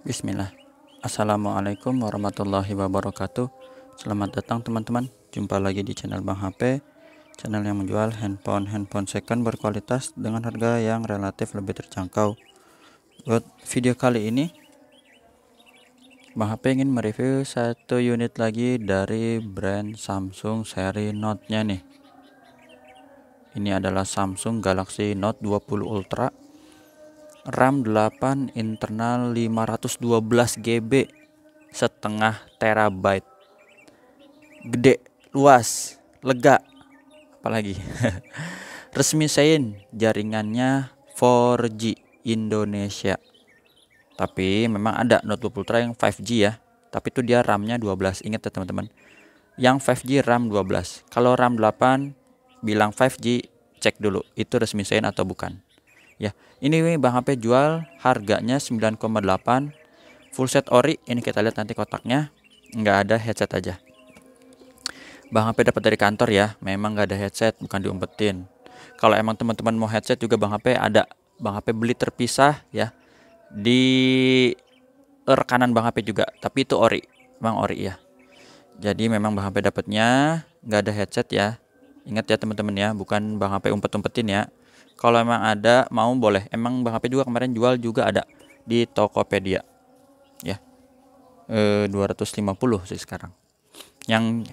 Bismillah. Assalamualaikum warahmatullahi wabarakatuh. Selamat datang teman-teman. Jumpa lagi di channel Bang HP, channel yang menjual handphone second berkualitas dengan harga yang relatif lebih terjangkau. Buat video kali ini, Bang HP ingin mereview satu unit lagi dari brand Samsung seri Note-nya nih. Ini adalah Samsung Galaxy Note 20 Ultra, RAM 8, internal 512 GB, setengah terabyte, gede, luas, lega, apalagi. Resmi sein jaringannya 4G Indonesia. Tapi memang ada Note 20 Ultra yang 5G ya, tapi itu dia RAM-nya 12. Ingat ya teman-teman, yang 5G RAM 12. Kalau RAM 8 bilang 5G, cek dulu itu resmi sein atau bukan. Ya, ini Bang HP jual harganya 9,8, full set ori. Ini kita lihat nanti kotaknya, nggak ada headset aja. Bang HP dapat dari kantor ya, memang nggak ada headset, bukan diumpetin. Kalau emang teman-teman mau headset juga Bang HP ada. Bang HP beli terpisah ya, di rekanan Bang HP juga, tapi itu ori, Bang ori ya. Jadi memang Bang HP dapatnya nggak ada headset ya. Ingat ya teman-teman ya, bukan Bang HP umpet-umpetin ya. Kalau emang ada mau boleh. Emang Bang HP juga kemarin jual juga ada di Tokopedia. Ya. 250 sih sekarang. Yang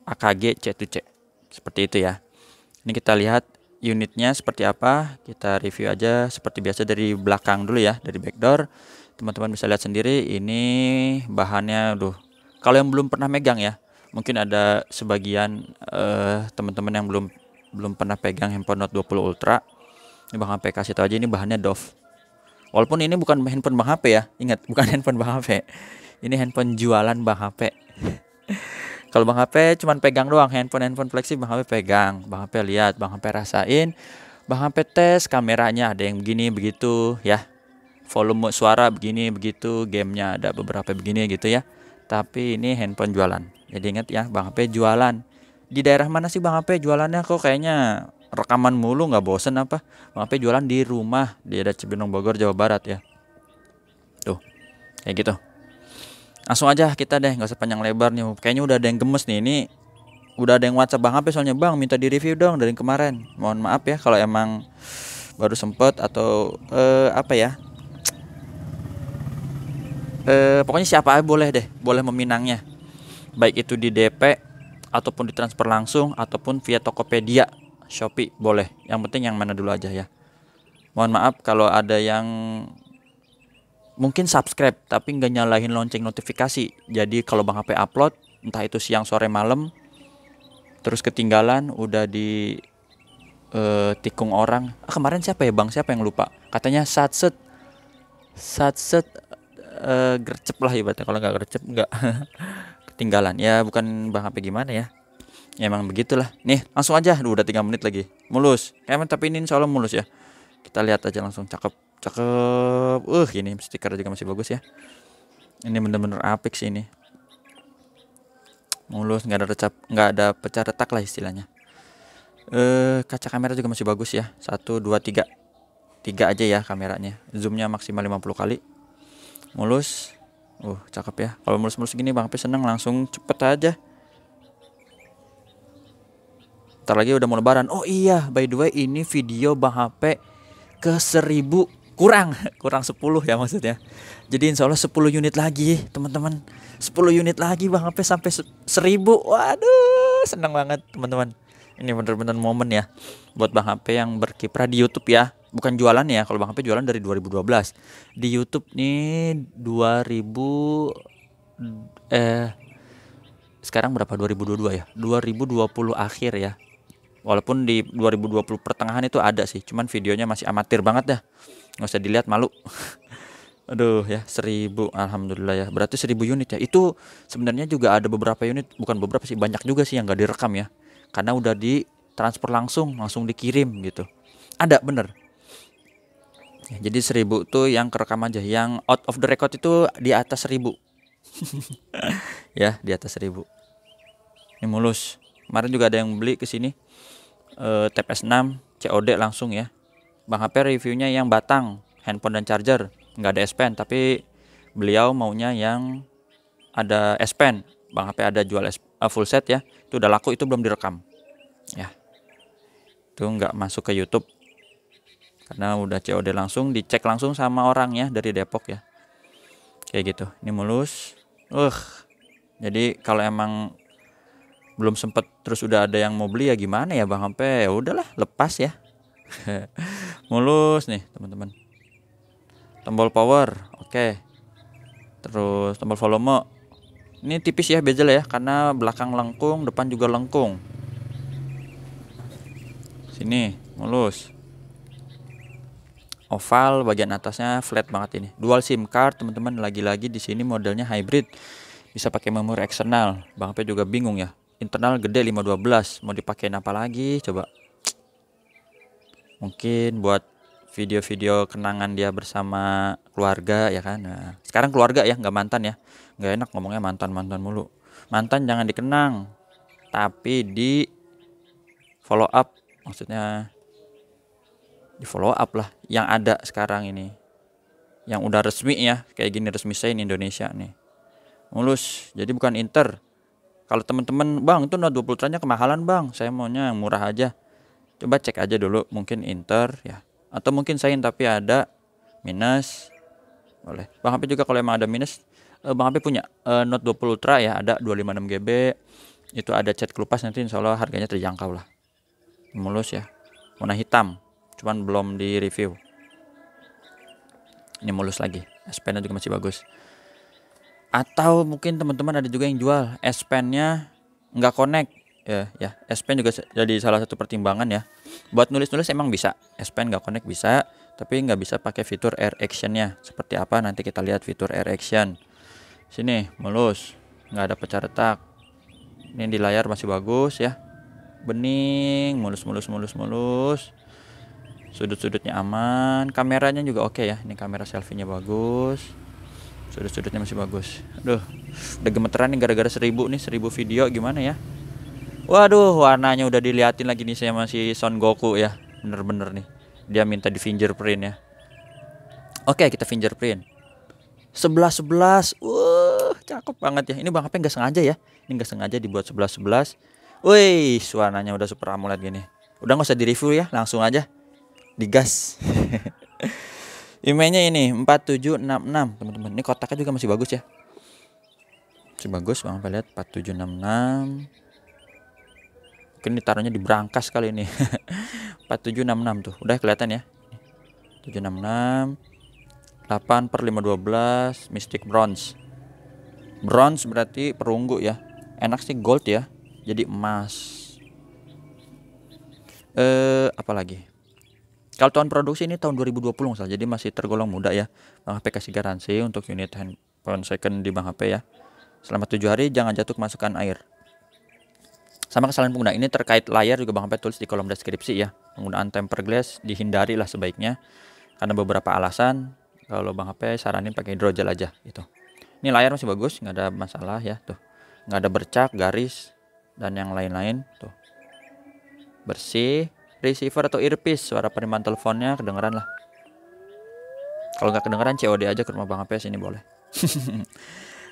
AKG C2C. Seperti itu ya. Ini kita lihat unitnya seperti apa. Kita review aja seperti biasa dari belakang dulu ya, dari backdoor. Teman-teman bisa lihat sendiri ini bahannya kalau yang belum pernah megang ya, mungkin ada sebagian teman-teman yang belum pernah pegang handphone Note 20 Ultra. Ini Bang HP kasih tahu aja, ini bahannya Dove. Walaupun ini bukan handphone Bang HP ya, ingat bukan handphone Bang HP. Ini handphone jualan Bang HP. Kalau Bang HP cuman pegang doang, handphone flagship Bang HP pegang, Bang HP lihat, Bang HP rasain, Bang HP tes kameranya ada yang begini begitu ya. Volume suara begini begitu, gamenya ada beberapa begini gitu ya. Tapi ini handphone jualan. Jadi ingat ya, Bang HP jualan. Di daerah mana sih Bang HP jualannya? Kok kayaknya rekaman mulu, nggak bosen apa? Bang HP jualan di rumah di daerah Cibinong, Bogor, Jawa Barat ya. Tuh, kayak gitu. Langsung aja kita deh, nggak usah panjang lebar nih. Kayaknya udah ada yang gemes nih. Ini udah ada yang WhatsApp Bang HP soalnya, Bang minta di review dong dari kemarin. Mohon maaf ya kalau emang baru sempet atau apa ya. Pokoknya siapa aja boleh deh, boleh meminangnya. Baik itu di DP ataupun ditransfer langsung ataupun via Tokopedia, Shopee boleh. Yang penting yang mana dulu aja ya. Mohon maaf kalau ada yang mungkin subscribe tapi nggak nyalahin lonceng notifikasi. Jadi kalau Bang HP upload, entah itu siang, sore, malam, terus ketinggalan, udah di tikung orang. Kemarin siapa ya Bang? Siapa yang lupa? Katanya satset gercep lah ibaratnya. Kalau nggak gercep nggak ketinggalan. Ya bukan Bang HP gimana ya. Ya emang begitulah. Nih langsung aja, udah 3 menit lagi. Mulus. Tapi ini insya Allah mulus ya. Kita lihat aja langsung, cakep. Ini stiker juga masih bagus ya. Ini bener-bener apik sih ini. Mulus, nggak ada pecah retak lah istilahnya. Kaca kamera juga masih bagus ya. 1, 2, 3. 3 aja ya kameranya. Zoomnya maksimal 50 kali. Mulus. Cakep ya. Kalau mulus-mulus gini Bang HP seneng, langsung cepet aja. Ntar lagi udah mau lebaran. Oh iya, by the way ini video Bang HP ke 1000 kurang 10 ya maksudnya. Jadi insya Allah 10 unit lagi teman-teman. 10 unit lagi Bang HP sampai 1000. Waduh, senang banget teman-teman. Ini bener-bener momen ya buat Bang HP yang berkiprah di YouTube ya. Bukan jualan ya, kalau Bang HP jualan dari 2012. Di YouTube nih 2000 sekarang berapa, 2022 ya? 2020 akhir ya. Walaupun di 2020 pertengahan itu ada sih, cuman videonya masih amatir banget dah. Nggak usah dilihat, malu. Aduh ya, 1000, alhamdulillah ya. Berarti 1000 unit ya. Itu sebenarnya juga ada beberapa unit, bukan beberapa sih, banyak juga sih yang nggak direkam ya. Karena udah ditransfer langsung dikirim gitu. Ada bener. Ya, jadi 1000 tuh yang kerekam aja, yang out of the record itu di atas 1000. Ya, di atas 1000. Ini mulus. Kemarin juga ada yang beli ke sini. TPS 6 COD langsung ya. Bang HP reviewnya yang batang, handphone dan charger, nggak ada S Pen, tapi beliau maunya yang ada S Pen. Bang HP ada jual full set ya, itu udah laku, itu belum direkam ya, itu nggak masuk ke YouTube karena udah COD langsung, dicek langsung sama orang ya dari Depok ya, kayak gitu. Ini mulus. Jadi kalau emang belum sempet terus udah ada yang mau beli ya gimana ya Bang HP, ya udahlah lepas ya. Mulus nih teman-teman. Tombol power oke. Terus tombol volume ini tipis ya bezel ya, karena belakang lengkung, depan juga lengkung. Sini mulus. Oval, bagian atasnya flat banget ini. Dual SIM card teman-teman, lagi-lagi di sini modelnya hybrid. Bisa pakai memori eksternal. Bang P juga bingung ya. Internal gede 512, mau dipakein apa lagi coba? Mungkin buat video-video kenangan dia bersama keluarga ya kan. Nah, sekarang keluarga ya, nggak mantan ya. Nggak enak ngomongnya mantan mulu. Mantan jangan dikenang, tapi di follow up, maksudnya di follow up lah yang ada sekarang ini, yang udah resmi ya, kayak gini resmi saya in Indonesia nih. Mulus, jadi bukan Inter. Kalau teman-teman, Bang itu Note 20 Ultra-nya kemahalan Bang, saya maunya yang murah aja. Coba cek aja dulu, mungkin Inter ya, atau mungkin Sain tapi ada minus, boleh. Bang HP juga kalau emang ada minus, Bang HP punya Note 20 Ultra ya, ada 256 GB, itu ada cat kelupas, nanti insya Allah harganya terjangkau lah. Mulus ya, warna hitam, cuman belum di review. Ini mulus lagi, S Pen-nya juga masih bagus. Atau mungkin teman-teman ada juga yang jual S Pen-nya nggak connect ya, S Pen juga jadi salah satu pertimbangan ya. Buat nulis-nulis emang bisa, S Pen nggak connect bisa, tapi nggak bisa pakai fitur Air Action-nya. Seperti apa nanti kita lihat fitur Air Action. Sini mulus, nggak ada pecah retak. Ini di layar masih bagus ya, bening, mulus. Sudut-sudutnya aman, kameranya juga oke ya. Ini kamera selfie-nya bagus, sudut-sudutnya masih bagus. Aduh, udah gemeteran nih gara-gara 1000 video gimana ya. Waduh, warnanya udah diliatin lagi nih sama si Son Goku ya. Bener-bener nih, dia minta di fingerprint ya. Oke, kita fingerprint 11-11. Cakep banget ya. Ini Bang HP nggak sengaja ya, ini nggak sengaja dibuat 11-11. Wih, warnanya udah super AMOLED gini. Udah nggak usah di review ya, langsung aja digas. IMEI-nya ini 4766 teman-teman. Ini kotaknya juga masih bagus ya, masih bagus. Bang lihat 4766. Mungkin ditaruhnya di brankas kali ini. 4766 tuh udah kelihatan ya. 766 8/512 Mystic Bronze. Bronze berarti perunggu ya. Enak sih gold ya, jadi emas. Apalagi kalau tahun produksi ini tahun 2020 misalnya, jadi masih tergolong muda ya. Bang HP kasih garansi untuk unit handphone second di Bang HP ya, selama 7 hari jangan jatuh kemasukan air. Sama kesalahan pengguna ini terkait layar juga Bang HP tulis di kolom deskripsi ya. Penggunaan tempered glass dihindari lah sebaiknya, karena beberapa alasan. Kalau Bang HP saranin pakai hidrogel aja gitu. Ini layar masih bagus, nggak ada masalah ya tuh, nggak ada bercak, garis dan yang lain-lain tuh, bersih. Receiver atau earpiece, suara penerimaan teleponnya kedengeran lah. Kalau nggak kedengeran COD aja ke rumah Bang HP, sini boleh.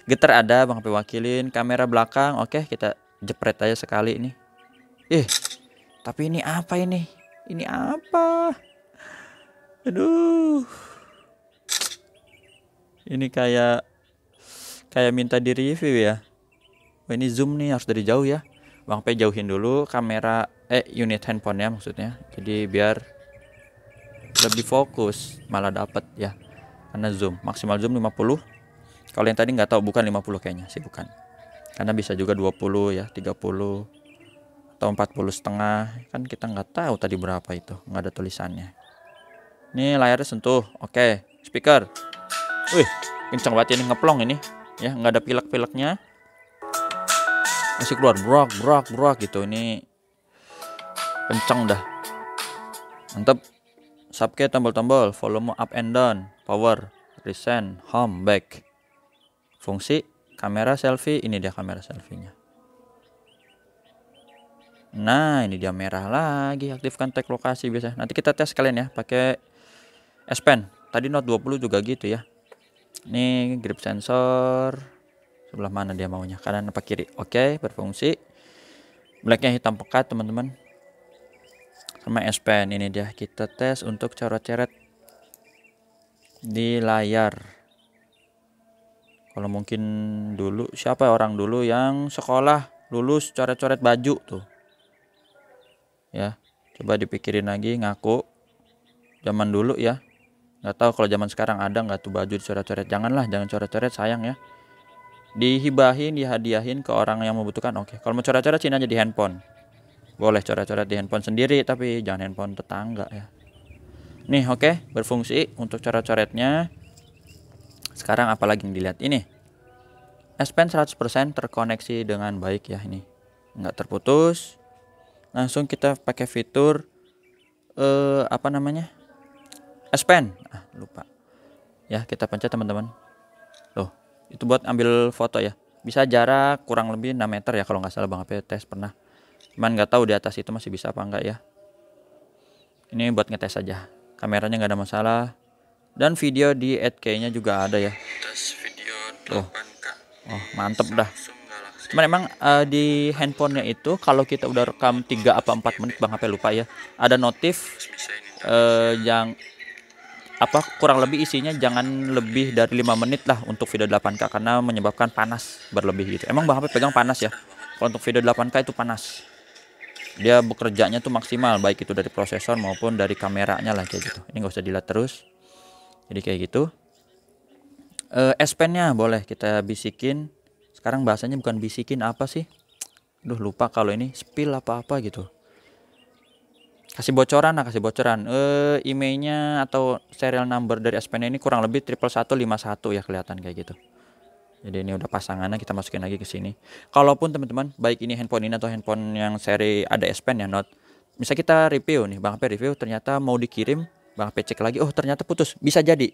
Getar ada, Bang HP wakilin. Kamera belakang oke, kita jepret aja sekali ini. Tapi ini apa ini? Ini apa? Aduh. Ini kayak minta di review ya. Ini zoom nih harus dari jauh ya. Bang P jauhin dulu kamera unit handphonenya maksudnya. Jadi biar lebih fokus, malah dapat ya. Karena zoom, maksimal zoom 50. Kalau yang tadi nggak tahu, bukan 50 kayaknya sih, bukan. Karena bisa juga 20 ya, 30 atau 40,5. Kan kita nggak tahu tadi berapa itu, nggak ada tulisannya. Ini layarnya sentuh, oke. Speaker. Wih, kencang banget ini, ngeplong ini. Ya, nggak ada pilek-pileknya. Masih keluar brak gitu. Ini kenceng dah, mantap. Subkey, tombol-tombol, volume up and down, power, recent, home, back. Fungsi kamera selfie, ini dia kamera selfie-nya. Nah, ini dia merah lagi. Aktifkan tag lokasi biasa. Nanti kita tes kalian ya pakai S Pen. Tadi Note 20 juga gitu ya. Ini grip sensor sebelah mana dia maunya, kanan apa kiri? Oke, berfungsi. Blacknya hitam pekat teman-teman. Sama S Pen ini dia, kita tes untuk coret-coret di layar. Kalau mungkin dulu siapa orang dulu yang sekolah lulus coret-coret baju tuh ya, coba dipikirin lagi, ngaku zaman dulu ya. Nggak tahu kalau zaman sekarang ada nggak tuh baju dicoret-coret. Janganlah, jangan coret-coret, sayang ya. Dihibahin, dihadiahin ke orang yang membutuhkan. Oke, kalau mau coret-coret sini aja di handphone. Boleh coret-coret di handphone sendiri, tapi jangan handphone tetangga ya. Nih oke, berfungsi untuk coret-coretnya. Sekarang apalagi yang dilihat ini. S Pen 100% terkoneksi dengan baik ya, ini nggak terputus. Langsung kita pakai fitur apa namanya, S Pen, lupa ya, kita pencet teman-teman. Loh, itu buat ambil foto ya, bisa jarak kurang lebih 6 meter ya kalau nggak salah, Bang HP tes pernah, cuman nggak tahu di atas itu masih bisa apa enggak ya. Ini buat ngetes saja, kameranya nggak ada masalah, dan video di 8K nya juga ada ya. Tes video 8K. Oh mantep dah. Cuman emang di handphonenya itu kalau kita udah rekam 3 apa 4 menit, Bang HP lupa ya, ada notif yang apa kurang lebih isinya jangan lebih dari 5 menit lah untuk video 8K, karena menyebabkan panas berlebih gitu. Emang Bang HP pegang panas ya, kalau untuk video 8K itu panas, dia bekerjanya tuh maksimal, baik itu dari prosesor maupun dari kameranya lah kayak gitu. Ini nggak usah dilihat terus, jadi kayak gitu. S Pen nya boleh kita bisikin, sekarang bahasanya bukan bisikin apa sih, lupa kalau ini spill apa-apa gitu. Kasih bocoran lah, kasih bocoran. Emailnya atau serial number dari S Pen ini kurang lebih 11151 ya, kelihatan kayak gitu. Jadi ini udah pasangannya, kita masukin lagi ke sini. Kalaupun teman-teman baik ini handphone ini atau handphone yang seri ada S Pen ya, Note. Misal kita review nih, Bang HP review, ternyata mau dikirim, Bang HP cek lagi, oh ternyata putus. Bisa jadi.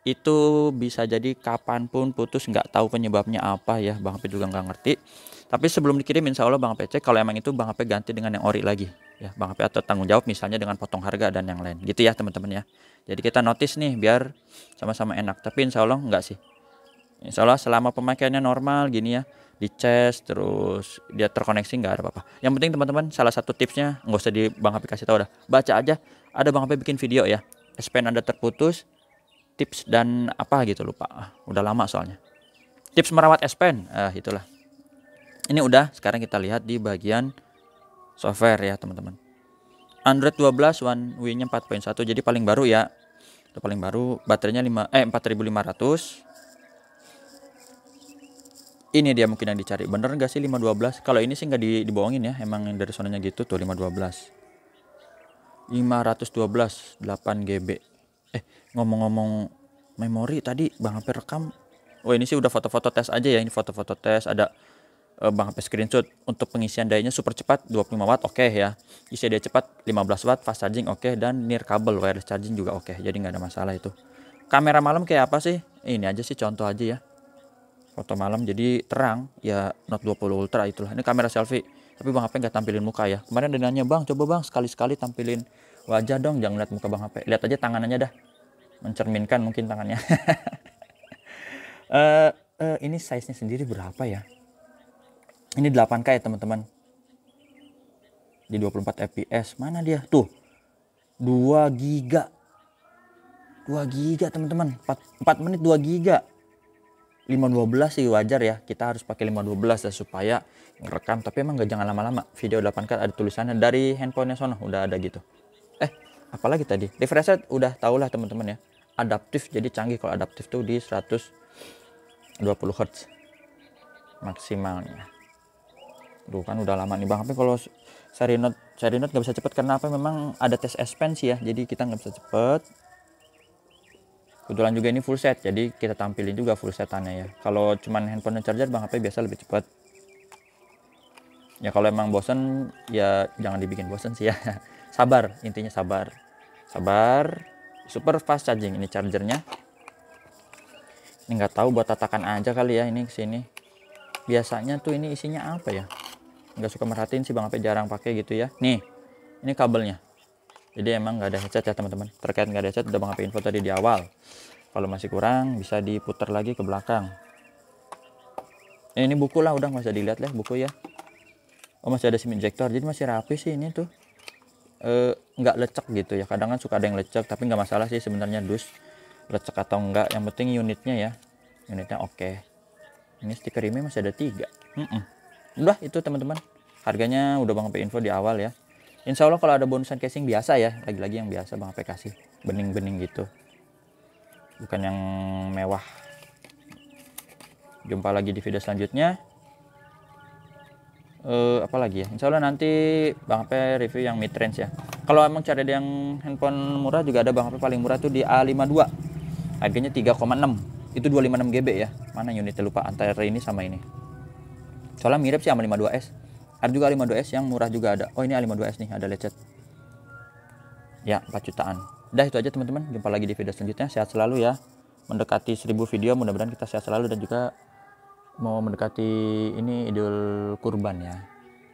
Itu bisa jadi kapanpun putus, nggak tahu penyebabnya apa ya, Bang HP juga nggak ngerti. Tapi sebelum dikirim insya Allah Bang HP cek, kalau emang itu Bang HP ganti dengan yang ori lagi ya, Bang HP, atau tanggung jawab misalnya dengan potong harga dan yang lain gitu ya teman-teman ya. Jadi kita notice nih biar sama-sama enak, tapi insya Allah enggak sih. Insya Allah selama pemakaiannya normal gini ya, dicas terus dia terkoneksi, nggak ada apa-apa. Yang penting teman-teman, salah satu tipsnya nggak usah di Bang HP kasih tahu dah, baca aja, ada Bang HP bikin video ya, S Pen Anda terputus, tips dan apa gitu, lupa, udah lama soalnya, tips merawat S Pen, itulah. Ini udah, sekarang kita lihat di bagian software ya teman-teman. Android 12 One UI-nya 4.1, jadi paling baru ya. Udah paling baru, baterainya 4500. Ini dia mungkin yang dicari. Bener nggak sih 512? Kalau ini sih nggak dibohongin ya, emang yang dari sonanya gitu tuh 512. 512 8 GB. Ngomong-ngomong memori tadi Bang HP rekam. Oh ini sih udah foto-foto tes aja ya, ini foto-foto tes, ada Bang HP screenshot. Untuk pengisian dayanya super cepat 25 watt oke ya, isi daya cepat 15 watt, fast charging oke, dan near kabel wireless charging juga oke, jadi nggak ada masalah itu. Kamera malam kayak apa sih, ini aja sih contoh aja ya, foto malam jadi terang ya, Note 20 Ultra itulah. Ini kamera selfie, tapi Bang HP nggak tampilin muka ya. Kemarin dia nanya, Bang coba Bang sekali-sekali tampilin wajah dong, jangan lihat muka Bang HP, lihat aja tangannya dah, mencerminkan mungkin tangannya. Ini size nya sendiri berapa ya, ini 8K ya teman-teman, di 24 fps. Mana dia tuh, 2 giga teman-teman, 4 menit 2 giga. 512 sih wajar ya, kita harus pakai 512 ya supaya ngerekam, tapi emang jangan lama-lama. Video 8K ada tulisannya dari handphonenya sono, udah ada gitu. Apalagi tadi refresh rate udah tau lah teman-teman ya, adaptif, jadi canggih. Kalau adaptif tuh di 120 Hz maksimalnya. Duh kan udah lama nih Bang HP kalau seri Note nggak bisa cepet, karena apa, memang ada tes S Pen sih ya, jadi kita nggak bisa cepet. Kebetulan juga ini full set, jadi kita tampilin juga full setannya ya. Kalau cuman handphone dan charger Bang HP biasa lebih cepet ya. Kalau emang bosen ya jangan dibikin bosen sih ya. Sabar, intinya sabar. Super fast charging ini chargernya. Ini nggak tahu buat tatakan aja kali ya ini kesini. Biasanya tuh ini isinya apa ya, nggak suka merhatiin sih Bang HP, jarang pakai gitu ya. Nih ini kabelnya, jadi emang nggak ada headset ya teman-teman. Terkait nggak ada headset udah Bang HP info tadi di awal. Kalau masih kurang bisa diputar lagi ke belakang. Ini buku lah, udah nggak usah dilihat lah buku ya. Oh, masih ada SIM injector, jadi masih rapi sih ini tuh. Nggak lecek gitu ya, kadang kan suka ada yang lecek, tapi nggak masalah sih sebenarnya dus lecek atau enggak, yang penting unitnya ya, unitnya oke. Ini stiker ini masih ada 3. Udah itu teman-teman, harganya udah Bang HP info di awal ya. Insya Allah kalau ada bonusan casing biasa ya, lagi-lagi yang biasa Bang HP kasih, bening-bening gitu, bukan yang mewah. Jumpa lagi di video selanjutnya. Apalagi ya, insya Allah nanti Bang HP review yang mid range ya. Kalau emang cari yang handphone murah juga ada Bang HP paling murah tuh di A52, harganya 3,6, itu 256 GB ya. Mana unitnya lupa, antara ini sama ini, soalnya mirip sih sama 52S. Ada juga 52S yang murah juga ada. Oh, ini A52S nih, ada lecet ya, 4 jutaan. Udah itu aja teman-teman, jumpa lagi di video selanjutnya. Sehat selalu ya, mendekati 1000 video, mudah-mudahan kita sehat selalu, dan juga mau mendekati ini Idul Kurban ya.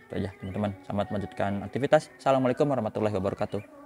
Itu aja teman-teman, selamat melanjutkan aktivitas. Assalamualaikum warahmatullahi wabarakatuh.